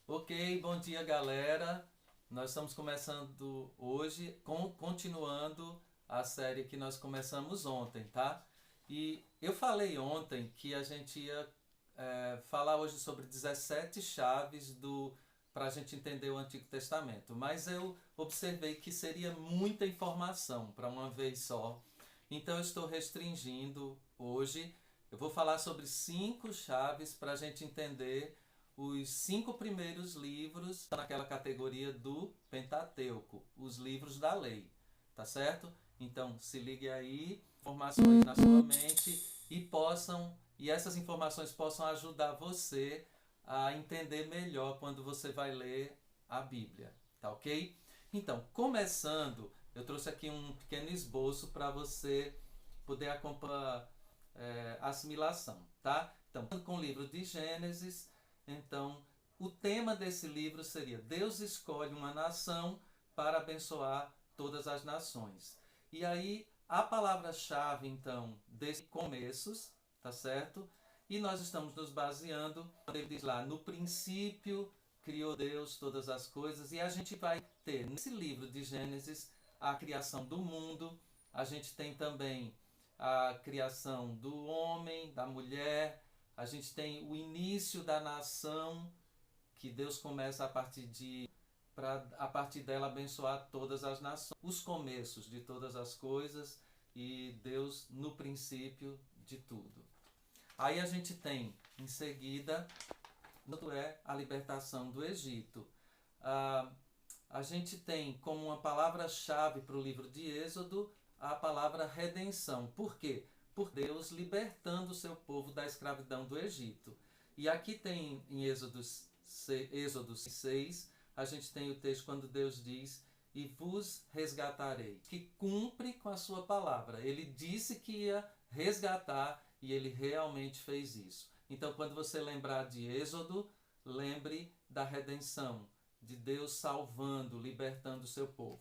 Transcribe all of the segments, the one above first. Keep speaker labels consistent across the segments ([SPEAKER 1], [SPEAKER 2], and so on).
[SPEAKER 1] Ok, bom dia galera. Nós estamos começando hoje, continuando a série que nós começamos ontem, tá? E eu falei ontem que a gente ia falar hoje sobre 17 chaves para a gente entender o Antigo Testamento, mas eu observei que seria muita informação para uma vez só, então eu estou restringindo hoje. Eu vou falar sobre 5 chaves para a gente entender os 5 primeiros livros naquela categoria do Pentateuco, os livros da lei, tá certo? Então se ligue aí, informações na sua mente e essas informações possam ajudar você a entender melhor quando você vai ler a Bíblia, tá ok? Então, começando, eu trouxe aqui um pequeno esboço para você poder acompanhar a assimilação, tá? Então, com o livro de Gênesis, então o tema desse livro seria Deus escolhe uma nação para abençoar todas as nações. E aí a palavra-chave então desses começos, tá certo? E nós estamos nos baseando, ele diz lá, no princípio criou Deus todas as coisas, e a gente vai ter nesse livro de Gênesis a criação do mundo, a gente tem também a criação do homem, da mulher, a gente tem o início da nação, que Deus começa para a partir dela abençoar todas as nações, os começos de todas as coisas e Deus no princípio de tudo. Aí a gente tem em seguida a libertação do Egito. A gente tem como uma palavra-chave para o livro de Êxodo a palavra redenção. Por quê? Por Deus libertando o seu povo da escravidão do Egito. E aqui tem em Êxodo 6, a gente tem o texto quando Deus diz: e vos resgatarei, que cumpre com a sua palavra. Ele disse que ia resgatar e ele realmente fez isso. Então, quando você lembrar de Êxodo, lembre da redenção, de Deus salvando, libertando o seu povo.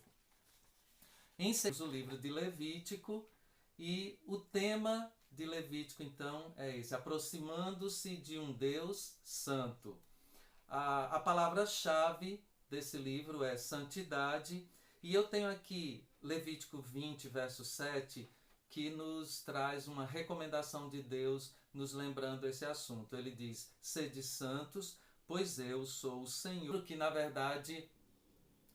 [SPEAKER 1] Em seguida, o livro de Levítico, e o tema de Levítico então é esse: aproximando-se de um Deus santo. A palavra-chave desse livro é santidade, e eu tenho aqui Levítico 20, verso 7, que nos traz uma recomendação de Deus, nos lembrando esse assunto. Ele diz: sede santos, pois eu sou o Senhor, que na verdade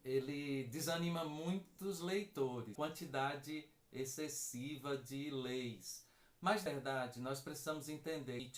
[SPEAKER 1] ele desanima muitos leitores, quantidade excessiva de leis. Mas na verdade, nós precisamos entender,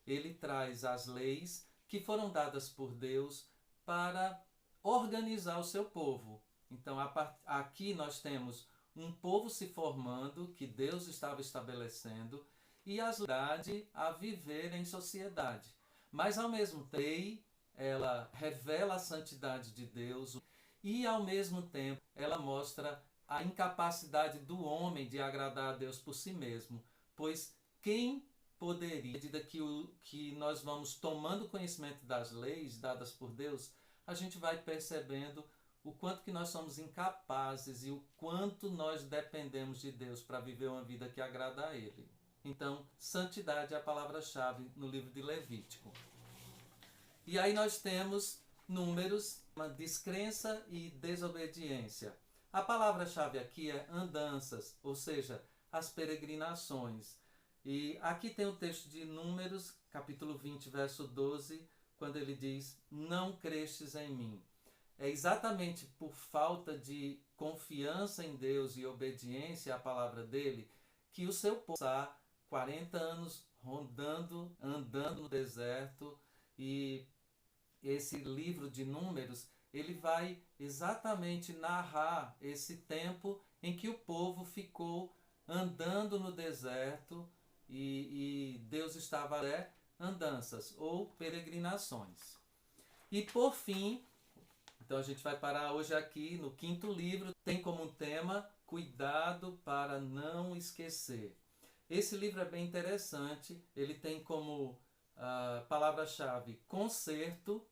[SPEAKER 1] ele traz as leis que foram dadas por Deus para organizar o seu povo. Então, aqui nós temos um povo se formando, que Deus estava estabelecendo, e a sociedade a viver em sociedade. Mas, ao mesmo tempo, ela revela a santidade de Deus e, ao mesmo tempo, ela mostra a incapacidade do homem de agradar a Deus por si mesmo. Pois quem poderia, à medida que nós vamos tomando conhecimento das leis dadas por Deus, a gente vai percebendo o quanto que nós somos incapazes e o quanto nós dependemos de Deus para viver uma vida que agrada a Ele. Então, santidade é a palavra-chave no livro de Levítico. E aí nós temos números, uma descrença e desobediência. A palavra-chave aqui é andanças, ou seja, as peregrinações. E aqui tem o texto de Números, capítulo 20, verso 12, quando ele diz: não crestes em mim. É exatamente por falta de confiança em Deus e obediência à palavra dele que o seu povo está 40 anos andando no deserto. E esse livro de Números, ele vai exatamente narrar esse tempo em que o povo ficou andando no deserto e Deus estava andanças ou peregrinações. E por fim, então a gente vai parar hoje aqui no quinto livro, tem como tema cuidado para não esquecer. Esse livro é bem interessante, ele tem como palavra-chave conserto,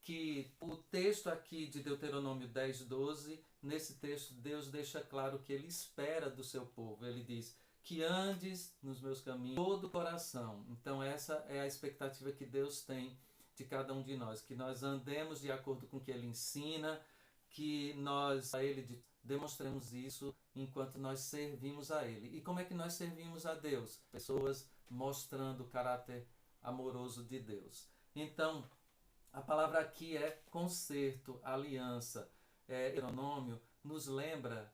[SPEAKER 1] que o texto aqui de Deuteronômio 10, 12, nesse texto Deus deixa claro que ele espera do seu povo. Ele diz que andes nos meus caminhos todo o coração. Então essa é a expectativa que Deus tem de cada um de nós, que nós andemos de acordo com o que Ele ensina, que nós, a Ele, demonstremos isso enquanto nós servimos a Ele. E como é que nós servimos a Deus? Pessoas mostrando o caráter amoroso de Deus. Então, a palavra aqui é concerto, aliança. Deuteronômio nos lembra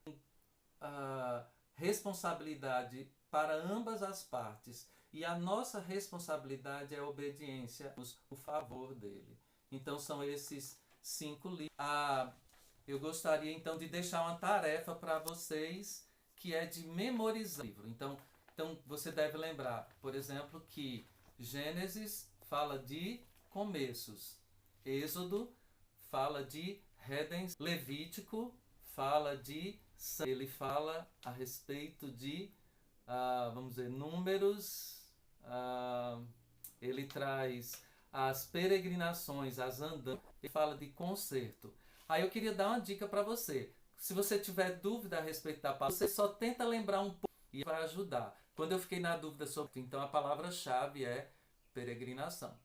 [SPEAKER 1] a responsabilidade para ambas as partes. E a nossa responsabilidade é a obediência, o favor dele. Então são esses 5 livros. Eu gostaria então de deixar uma tarefa para vocês, que é de memorizar o livro. Então você deve lembrar, por exemplo, que Gênesis fala de começos, Êxodo fala de redenção, Levítico fala de ele fala a respeito de vamos dizer, Números, ele traz as peregrinações, as andanças, ele fala de concerto. Aí eu queria dar uma dica para você. Se você tiver dúvida a respeito da palavra, você só tenta lembrar um pouco e vai ajudar. Quando eu fiquei na dúvida sobre, então a palavra-chave é peregrinação,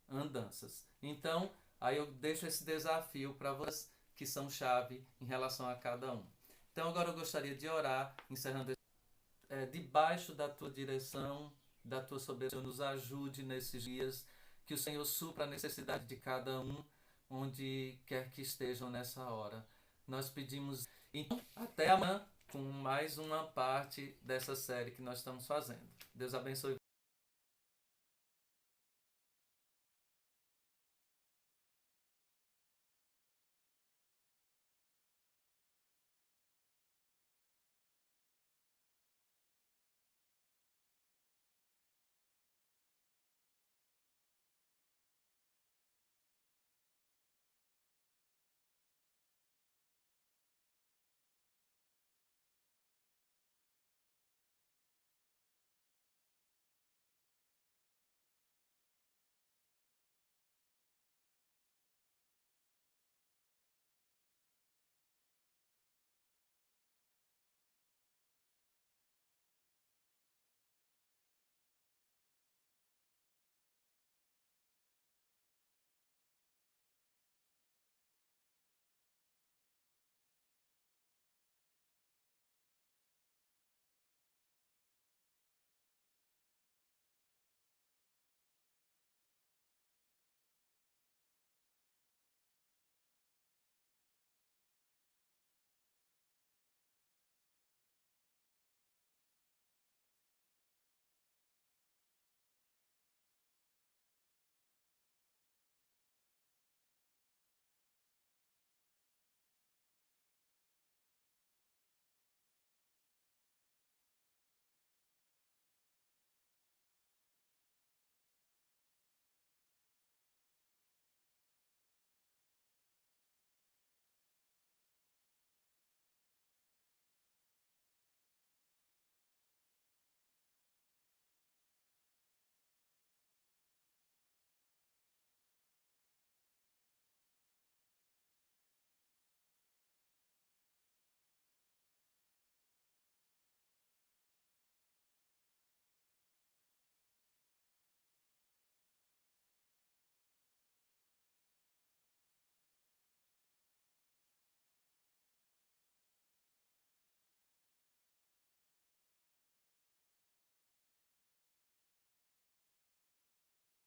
[SPEAKER 1] andanças. Então, aí eu deixo esse desafio para vocês que são chave em relação a cada um. Então agora eu gostaria de orar, encerrando debaixo da tua direção, da tua soberania, nos ajude nesses dias, que o Senhor supra a necessidade de cada um, onde quer que estejam nessa hora. Nós pedimos, então, até amanhã, com mais uma parte dessa série que nós estamos fazendo. Deus abençoe você.